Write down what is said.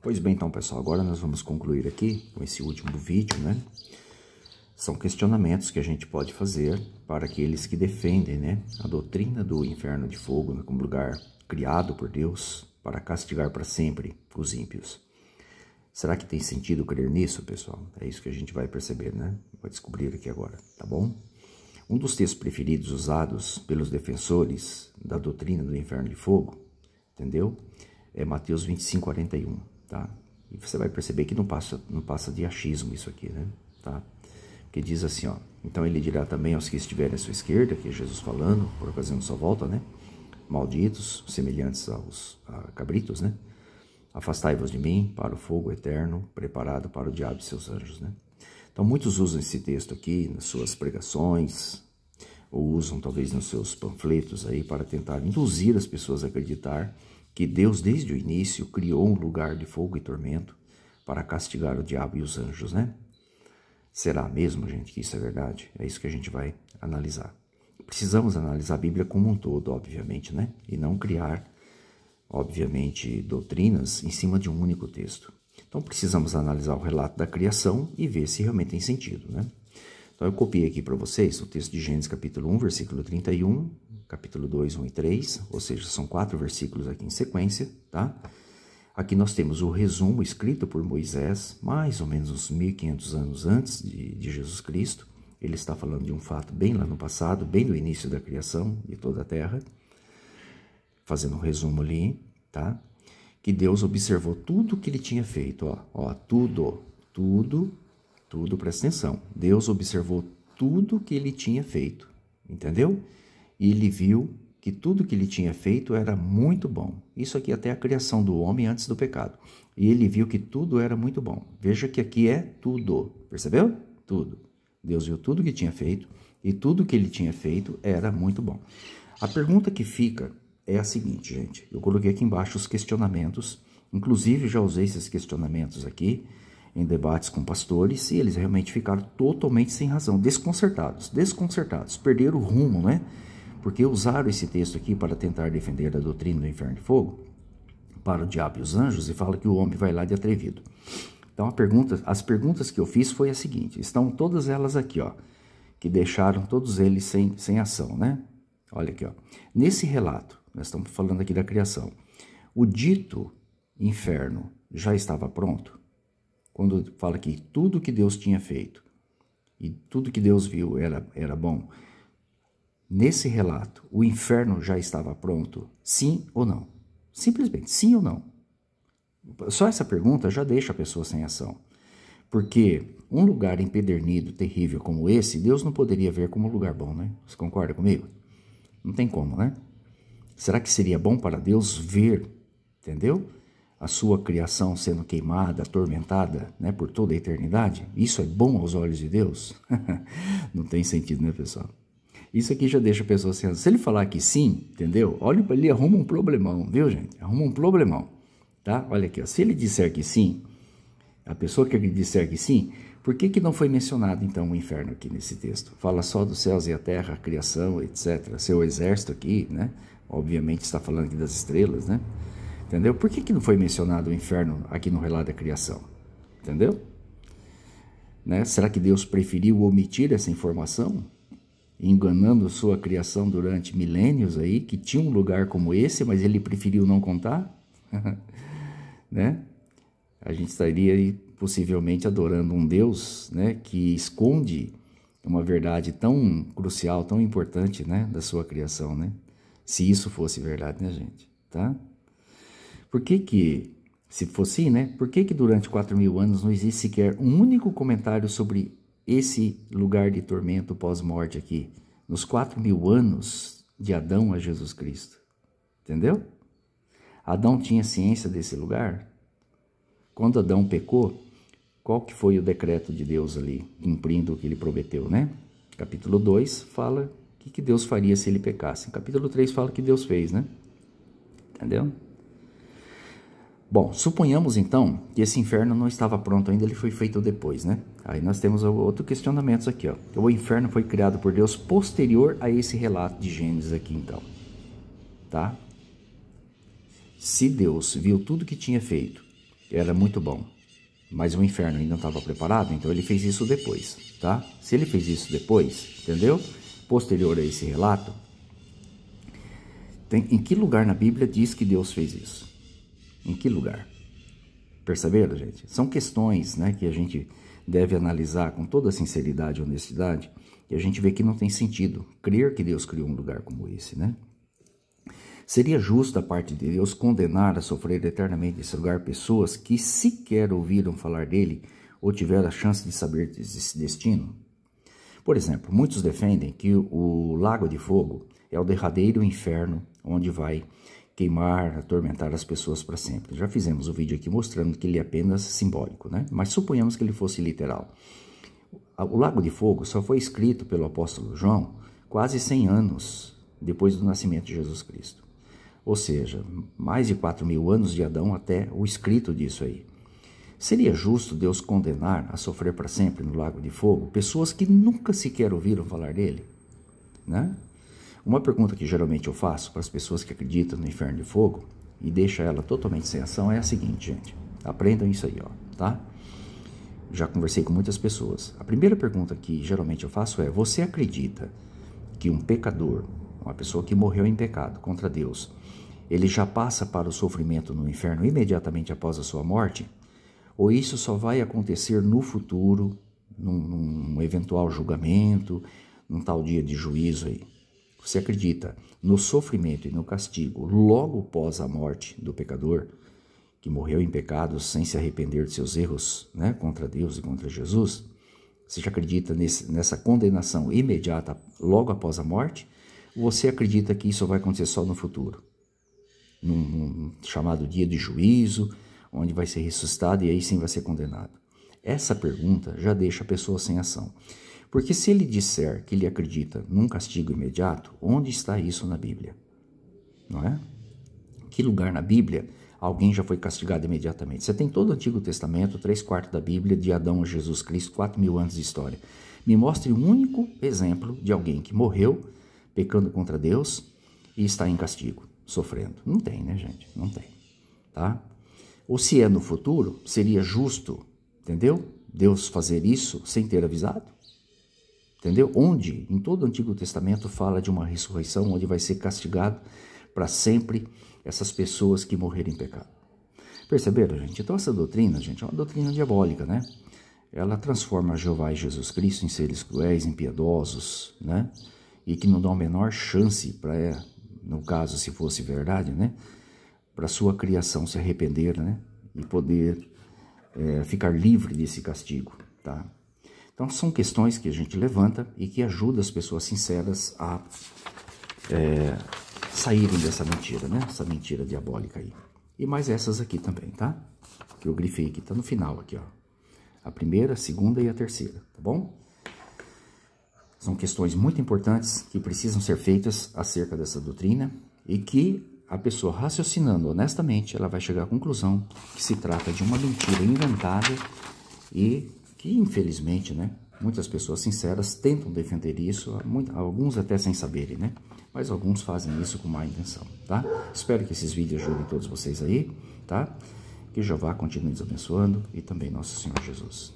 Pois bem, então, pessoal, agora nós vamos concluir aqui com esse último vídeo, né? São questionamentos que a gente pode fazer para aqueles que defendem, né, a doutrina do inferno de fogo, né, como lugar criado por Deus para castigar para sempre os ímpios. Será que tem sentido crer nisso, pessoal? É isso que a gente vai perceber, né? Vai descobrir aqui agora, tá bom? Um dos textos preferidos usados pelos defensores da doutrina do inferno de fogo, entendeu? É Mateus 25:41, tá? E você vai perceber que não passa de achismo isso aqui, né? Tá? Que diz assim, ó: então ele dirá também aos que estiverem à sua esquerda, que é Jesus falando, por ocasião de sua volta, né? Malditos, semelhantes aos cabritos, né? Afastai-vos de mim para o fogo eterno, preparado para o diabo e seus anjos, né? Então muitos usam esse texto aqui nas suas pregações, ou usam talvez nos seus panfletos aí para tentar induzir as pessoas a acreditar que Deus desde o início criou um lugar de fogo e tormento para castigar o diabo e os anjos, né? Será mesmo, gente, que isso é verdade? É isso que a gente vai analisar. Precisamos analisar a Bíblia como um todo, obviamente, né? E não criar, obviamente, doutrinas em cima de um único texto. Então, precisamos analisar o relato da criação e ver se realmente tem sentido, né? Então, eu copiei aqui para vocês o texto de Gênesis capítulo 1, versículo 31, capítulo 2, 1 e 3, ou seja, são 4 versículos aqui em sequência, tá? Aqui nós temos o resumo escrito por Moisés, mais ou menos uns 1500 anos antes de Jesus Cristo. Ele está falando de um fato bem lá no passado, bem no início da criação de toda a terra, fazendo um resumo ali, tá? Que Deus observou tudo que ele tinha feito, ó, tudo, presta atenção. Deus observou tudo que ele tinha feito, entendeu? E ele viu que tudo que ele tinha feito era muito bom. Isso aqui até a criação do homem antes do pecado. E ele viu que tudo era muito bom. Veja que aqui é tudo, percebeu? Tudo. Deus viu tudo que tinha feito e tudo que ele tinha feito era muito bom. A pergunta que fica é a seguinte, gente. Eu coloquei aqui embaixo os questionamentos. Inclusive, já usei esses questionamentos aqui em debates com pastores e eles realmente ficaram totalmente sem razão, desconcertados, perderam o rumo, né? Porque usaram esse texto aqui para tentar defender a doutrina do inferno de fogo para o diabo e os anjos e fala que o homem vai lá de atrevido. Então as perguntas que eu fiz foi a seguinte, estão todas elas aqui, ó, que deixaram todos eles sem ação, né? Olha aqui, ó. Nesse relato, nós estamos falando aqui da criação, o dito inferno já estava pronto? Quando fala que tudo que Deus tinha feito e tudo que Deus viu era bom, nesse relato, o inferno já estava pronto? Sim ou não? Simplesmente, sim ou não? Só essa pergunta já deixa a pessoa sem ação. Porque um lugar empedernido, terrível como esse, Deus não poderia ver como um lugar bom, né? Você concorda comigo? Não tem como, né? Será que seria bom para Deus ver, entendeu? A sua criação sendo queimada, atormentada, né, por toda a eternidade? Isso é bom aos olhos de Deus? Não tem sentido, né, pessoal? Isso aqui já deixa a pessoa assim, se ele falar que sim, entendeu? Olha, ele arruma um problemão, viu, gente? Arruma um problemão, tá? Olha aqui, ó. Se ele disser que sim, a pessoa que ele disser que sim, por que não foi mencionado, então, o inferno aqui nesse texto? Fala só dos céus e a terra, a criação, etc. Seu exército aqui, né? Obviamente está falando aqui das estrelas, né? Entendeu? Por que não foi mencionado o inferno aqui no relato da criação? Entendeu? Né? Será que Deus preferiu omitir essa informação? Enganando sua criação durante milênios aí, que tinha um lugar como esse, mas ele preferiu não contar, né? A gente estaria aí, possivelmente adorando um Deus, né, que esconde uma verdade tão crucial, tão importante, né, da sua criação, né? Se isso fosse verdade, né, gente? Tá? Por que, se fosse, né, por que durante 4.000 anos não existe sequer um único comentário sobre esse lugar de tormento pós-morte aqui, nos 4.000 anos de Adão a Jesus Cristo? Entendeu? Adão tinha ciência desse lugar? Quando Adão pecou, qual que foi o decreto de Deus ali, cumprindo o que ele prometeu, né? Capítulo 2 fala o que Deus faria se ele pecasse. Capítulo 3 fala o que Deus fez, né? Entendeu? Bom, suponhamos então que esse inferno não estava pronto ainda, ele foi feito depois, né? Aí nós temos outro questionamento aqui, ó. O inferno foi criado por Deus posterior a esse relato de Gênesis aqui, então. Tá? Se Deus viu tudo que tinha feito era muito bom, mas o inferno ainda não estava preparado, então ele fez isso depois, tá? Se ele fez isso depois, entendeu? Posterior a esse relato, em que lugar na Bíblia diz que Deus fez isso? Em que lugar? Perceberam, gente? São questões, né, que a gente deve analisar com toda sinceridade e honestidade, e a gente vê que não tem sentido crer que Deus criou um lugar como esse, né? Seria justo da parte de Deus condenar a sofrer eternamente nesse lugar pessoas que sequer ouviram falar dele ou tiveram a chance de saber desse destino? Por exemplo, muitos defendem que o lago de fogo é o derradeiro inferno onde vai queimar, atormentar as pessoas para sempre. Já fizemos um vídeo aqui mostrando que ele é apenas simbólico, né? Mas suponhamos que ele fosse literal. O lago de fogo só foi escrito pelo apóstolo João quase 100 anos depois do nascimento de Jesus Cristo. Ou seja, mais de 4.000 anos de Adão até o escrito disso aí. Seria justo Deus condenar a sofrer para sempre no lago de fogo pessoas que nunca sequer ouviram falar dele, né? Uma pergunta que geralmente eu faço para as pessoas que acreditam no inferno de fogo e deixa ela totalmente sem ação é a seguinte, gente. Aprendam isso aí, ó, tá? Já conversei com muitas pessoas. A primeira pergunta que geralmente eu faço é: você acredita que um pecador, uma pessoa que morreu em pecado contra Deus, ele já passa para o sofrimento no inferno imediatamente após a sua morte? Ou isso só vai acontecer no futuro, num eventual julgamento, num tal dia de juízo aí? Você acredita no sofrimento e no castigo logo após a morte do pecador, que morreu em pecados sem se arrepender de seus erros, né, contra Deus e contra Jesus? Você já acredita nessa condenação imediata logo após a morte? Ou você acredita que isso vai acontecer só no futuro? Num chamado dia de juízo, onde vai ser ressuscitado e aí sim vai ser condenado? Essa pergunta já deixa a pessoa sem ação. Porque se ele disser que ele acredita num castigo imediato, onde está isso na Bíblia? Não é? Que lugar na Bíblia alguém já foi castigado imediatamente? Você tem todo o Antigo Testamento, 3/4 da Bíblia, de Adão a Jesus Cristo, 4.000 anos de história. Me mostre um único exemplo de alguém que morreu pecando contra Deus e está em castigo, sofrendo. Não tem, né, gente? Não tem, tá? Ou se é no futuro, seria justo, entendeu? Deus fazer isso sem ter avisado? Entendeu? Onde, em todo o Antigo Testamento, fala de uma ressurreição onde vai ser castigado para sempre essas pessoas que morrerem em pecado. Perceberam, gente? Então essa doutrina, gente, é uma doutrina diabólica, né? Ela transforma Jeová e Jesus Cristo em seres cruéis, impiedosos, né? E que não dão a menor chance para, no caso, se fosse verdade, né? Para sua criação se arrepender, né? E poder ficar livre desse castigo, tá? Então, são questões que a gente levanta e que ajudam as pessoas sinceras a saírem dessa mentira, né? Essa mentira diabólica aí. E mais essas aqui também, tá? Que eu grifei aqui, tá no final aqui, ó. A primeira, a segunda e a terceira, tá bom? São questões muito importantes que precisam ser feitas acerca dessa doutrina e que a pessoa raciocinando honestamente, ela vai chegar à conclusão que se trata de uma mentira inventada e que, infelizmente, né, muitas pessoas sinceras tentam defender isso, alguns até sem saberem, né? Mas alguns fazem isso com má intenção, tá? Espero que esses vídeos ajudem todos vocês aí, tá? Que Jeová continue nos abençoando e também nosso Senhor Jesus.